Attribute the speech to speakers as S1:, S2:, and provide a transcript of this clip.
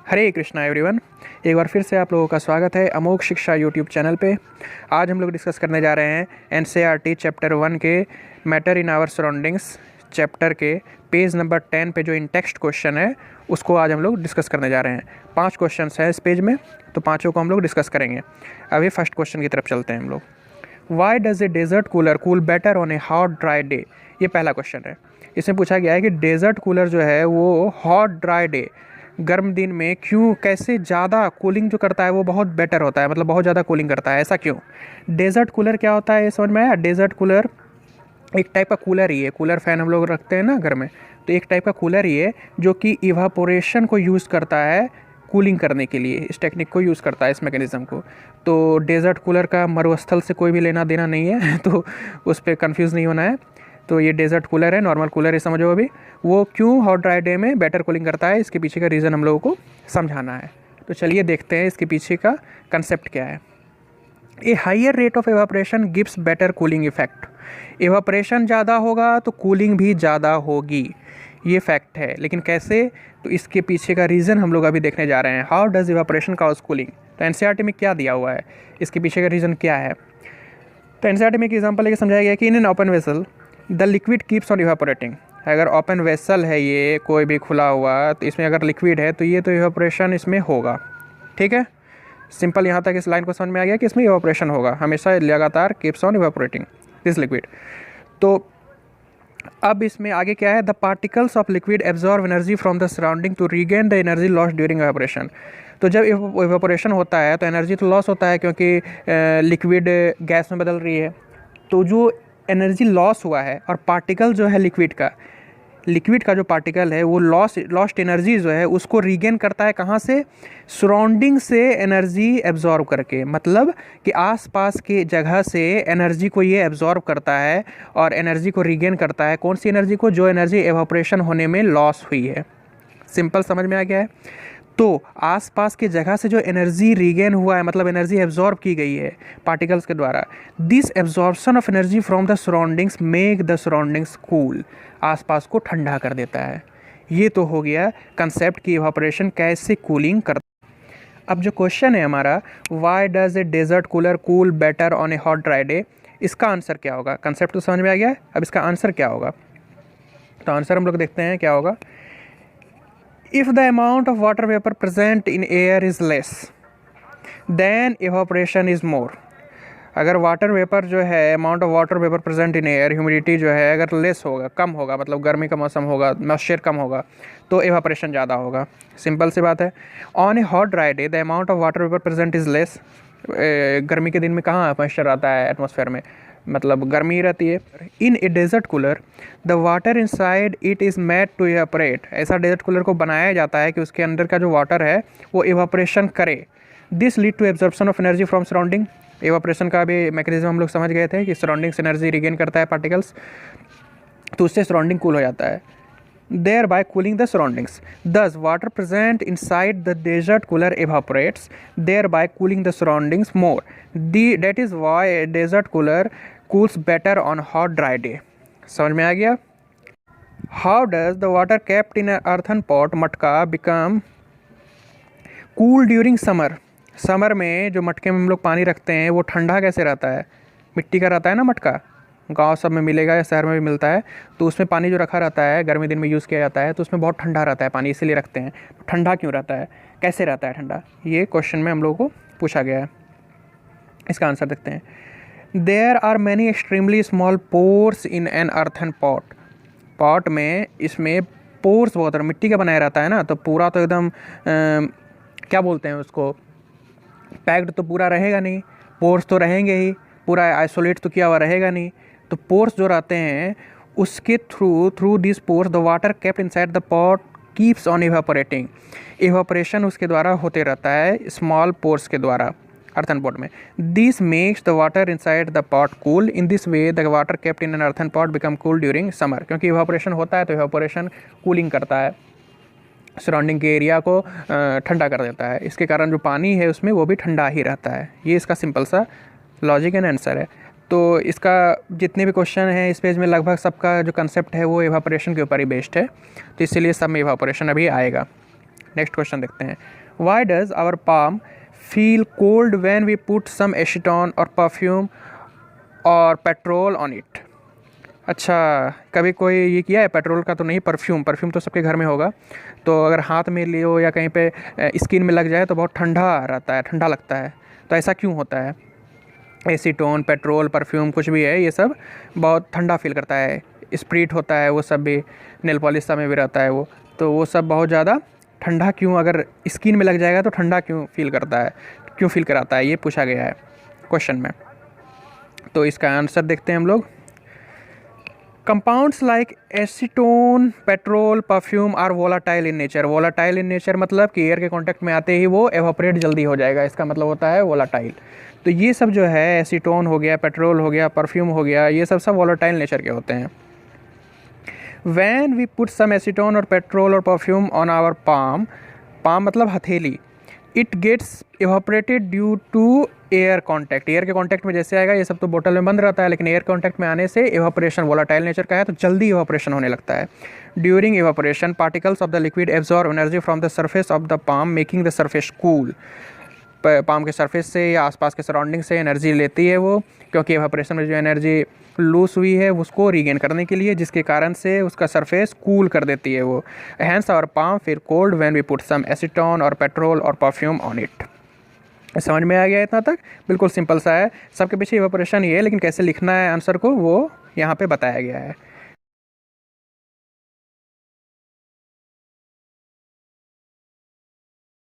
S1: हरे Krishna everyone. एक बार फिर से आप लोगों का स्वागत है अमोघ शिक्षा यूट्यूब चैनल पे। आज हम लोग डिस्कस करने जा रहे हैं एनसीईआरटी चैप्टर 1 के matter in our surroundings chapter के पेज नंबर 10 पे जो इन टेक्स्ट क्वेश्चन है उसको आज हम लोग डिस्कस करने जा रहे हैं। 5 क्वेश्चन हैं इस पेज में, तो पाँचों को हम लोग डिस्कस करेंगे। अभी फर्स्ट क्वेश्चन की तरफ चलते हैं हम लोग। Why does a desert cooler cool better on a hot dry day? ये पहला क्वेश्चन है। इसमें पूछा गया है कि डेजर्ट कूलर जो है वो हॉट ड्राई डे, गर्म दिन में क्यों, कैसे ज़्यादा कूलिंग जो करता है वो बहुत बेटर होता है, मतलब बहुत ज़्यादा कूलिंग करता है, ऐसा क्यों? डेजर्ट कूलर क्या होता है ये समझ में आया? डेजर्ट कूलर एक टाइप का कूलर ही है। कूलर फ़ैन हम लोग रखते हैं ना घर में, तो एक टाइप का कूलर ही है जो कि इवापोरेशन को यूज़ करता है कूलिंग करने के लिए। इस टेक्निक को यूज़ करता है, इस मैकेनिज़्म को। तो डेजर्ट कूलर का मरुस्थल से कोई भी लेना देना नहीं है तो उस पर कन्फ्यूज़ नहीं होना है। तो ये डेजर्ट कूलर है, नॉर्मल कूलर है, समझो। अभी वो क्यों हॉट ड्राई डे में बेटर कूलिंग करता है, इसके पीछे का रीज़न हम लोगों को समझाना है। तो चलिए देखते हैं इसके पीछे का कंसेप्ट क्या है। A higher rate of evaporation gives better cooling effect. Evaporation ज़्यादा होगा तो कूलिंग भी ज़्यादा होगी, ये फैक्ट है। लेकिन कैसे? तो इसके पीछे का रीज़न हम लोग अभी देखने जा रहे हैं। How does evaporation cause cooling? तो एनसीईआरटी में क्या दिया हुआ है, इसके पीछे का रीज़न क्या है? तो एनसीईआरटी में एक एग्जाम्पल लेके समझाया गया कि in an open vessel the liquid keeps on evaporating. अगर ओपन वेसल है, ये कोई भी खुला हुआ, तो इसमें अगर लिक्विड है तो ये तो इवापोरेशन इसमें होगा। ठीक है, सिंपल। यहाँ तक इस लाइन को समझ में आ गया कि इसमें इवापोरेशन होगा हमेशा, लगातार keeps on evaporating this liquid. तो अब इसमें आगे क्या है? The particles of liquid absorb energy from the surrounding to regain the energy lost during evaporation. तो जब इवापोरेशन होता है तो एनर्जी तो लॉस होता है, क्योंकि लिक्विड गैस में बदल रही है। तो जो एनर्जी लॉस हुआ है और पार्टिकल जो है लिक्विड का जो पार्टिकल है वो लॉस्ट एनर्जी जो है उसको रीगेन करता है। कहाँ से? सराउंडिंग से एनर्जी एब्जॉर्ब करके, मतलब कि आसपास के जगह से एनर्जी को ये एब्जॉर्ब करता है और एनर्जी को रीगेन करता है। कौन सी एनर्जी को? जो एनर्जी एवापोरेशन होने में लॉस हुई है। सिंपल, समझ में आ गया है? तो आसपास के जगह से जो एनर्जी रीगेन हुआ है, मतलब एनर्जी एब्जॉर्ब की गई है पार्टिकल्स के द्वारा, this absorption of energy from the surroundings make the surroundings cool. आसपास को ठंडा कर देता है। ये तो हो गया कंसेप्ट की इवापोरेशन कैसे कूलिंग करता है। अब जो क्वेश्चन है हमारा, why does a desert cooler cool better on a hot dry day, इसका आंसर क्या होगा? कंसेप्ट तो समझ में आ गया है, अब इसका आंसर क्या होगा? तो आंसर हम लोग देखते हैं क्या होगा। If the amount of water vapor present in air is less, then evaporation is more. अगर वाटर वेपर जो है, amount of water vapour present in air, humidity जो है अगर लेस होगा, कम होगा, मतलब गर्मी का मौसम होगा, मॉइस्चर कम होगा, तो एवापोरेशन ज़्यादा होगा। सिंपल सी बात है। On a hot dry day the amount of water vapour present is less. गर्मी के दिन में कहाँ मॉइस्चर आता है एटमॉस्फेयर में, मतलब गर्मी ही रहती है। In a desert cooler the water inside it is made to evaporate. ऐसा डेजर्ट कूलर को बनाया जाता है कि उसके अंदर का जो वाटर है वो इवापोरेशन करे। This lead to absorption of energy from surrounding. Evaporation का भी मैकेनिज्म हम लोग समझ गए थे कि सराउंडिंग से एनर्जी रिगेन करता है पार्टिकल्स, तो उससे सराउंडिंग कूल हो जाता है, thereby cooling the surroundings. Thus, water present inside the desert cooler evaporates, thereby cooling the surroundings more. That is why a desert cooler cools better on hot dry day. समझ में आ गया? How does the water kept in an earthen pot मटका become cool during summer? Summer में जो मटके में हम लोग पानी रखते हैं वो ठंडा कैसे रहता है? मिट्टी का रहता है ना मटका, गांव सब में मिलेगा या शहर में भी मिलता है। तो उसमें पानी जो रखा रहता है, गर्मी दिन में यूज़ किया जाता है, तो उसमें बहुत ठंडा रहता है पानी, इसीलिए रखते हैं। तो ठंडा क्यों रहता है, कैसे रहता है ठंडा? ये क्वेश्चन में हम लोगों को पूछा गया है। इसका आंसर देखते हैं। There are many extremely small pores in an earthen pot. Pot में इसमें पोर्स बहुत, मिट्टी का बनाया रहता है ना, तो पूरा तो एकदम क्या बोलते हैं उसको, पैक्ड तो पूरा रहेगा नहीं, पोर्स तो रहेंगे ही, पूरा आइसोलेट तो किया हुआ रहेगा नहीं। तो पोर्स जो रहते हैं उसके through this pores the water kept inside the pot keeps on evaporating. Evaporation उसके द्वारा होते रहता है, स्मॉल पोर्स के द्वारा अर्थन पॉट में। This makes the water inside the pot cool. In this way the water kept in an earthen pot become cool during summer. क्योंकि evaporation होता है तो इवापोरेशन कूलिंग करता है, सराउंडिंग के एरिया को ठंडा कर देता है। इसके कारण जो पानी है उसमें वो भी ठंडा ही रहता है। ये इसका सिंपल सा लॉजिक एंड आंसर है। तो इसका जितने भी क्वेश्चन हैं इस पेज में लगभग सबका जो कंसेप्ट है वो इवापोरेशन के ऊपर ही बेस्ड है, तो इसीलिए सब में इवापोरेशन अभी आएगा। नेक्स्ट क्वेश्चन देखते हैं। Why does our palm feel cold when we put some acetone और परफ्यूम और पेट्रोल ऑन इट। अच्छा, कभी कोई ये किया है? पेट्रोल का तो नहीं, परफ्यूम तो सबके घर में होगा। तो अगर हाथ में लियो या कहीं पे स्किन में लग जाए तो बहुत ठंडा रहता है, ठंडा लगता है। तो ऐसा क्यों होता है? एसीटोन, पेट्रोल, परफ्यूम कुछ भी है, ये सब बहुत ठंडा फील करता है। स्प्रीट होता है वो सब भी, नेल पॉलिश में भी रहता है वो, तो वो सब बहुत ज़्यादा ठंडा क्यों, अगर स्किन में लग जाएगा तो ठंडा क्यों फील करता है, क्यों फील कराता है, ये पूछा गया है क्वेश्चन में। तो इसका आंसर देखते हैं हम लोग। Compounds like acetone, petrol, perfume are volatile in nature. Volatile in nature मतलब कि एयर के कांटेक्ट में आते ही वो एवापोरेट जल्दी हो जाएगा, इसका मतलब होता है वोलाटाइल। तो ये सब जो है, एसीटोन हो गया, पेट्रोल हो गया, परफ्यूम हो गया, ये सब वोलाटाइल नेचर के होते हैं। When we put some acetone or petrol or perfume on our palm मतलब हथेली, it gets evaporated due to air contact. Air के कॉन्टैक्ट में जैसे आएगा, ये सब तो बोतल में बंद रहता है, लेकिन एयर कॉन्टैक्ट में आने से एवापोरेशन, वोलाटाइल नेचर का है तो जल्दी एवापोरेशन होने लगता है। During evaporation particles of the liquid absorb energy from the surface of the palm making the surface cool. Palm के सरफेस से या आसपास के सराउंडिंग से एनर्जी लेती है वो, क्योंकि एवापोरेशन में जो एनर्जी लूज हुई है उसको रीगेन करने के लिए, जिसके कारण से उसका सरफेस कूल कर देती है वो। Hence our palm feel cold when we put some acetone और पेट्रोल और परफ्यूम ऑन इट। समझ में आ गया इतना तक? बिल्कुल सिंपल सा है, सबके पीछे एवापोरेशन ही है, लेकिन कैसे लिखना है आंसर को वो यहाँ पे बताया गया है।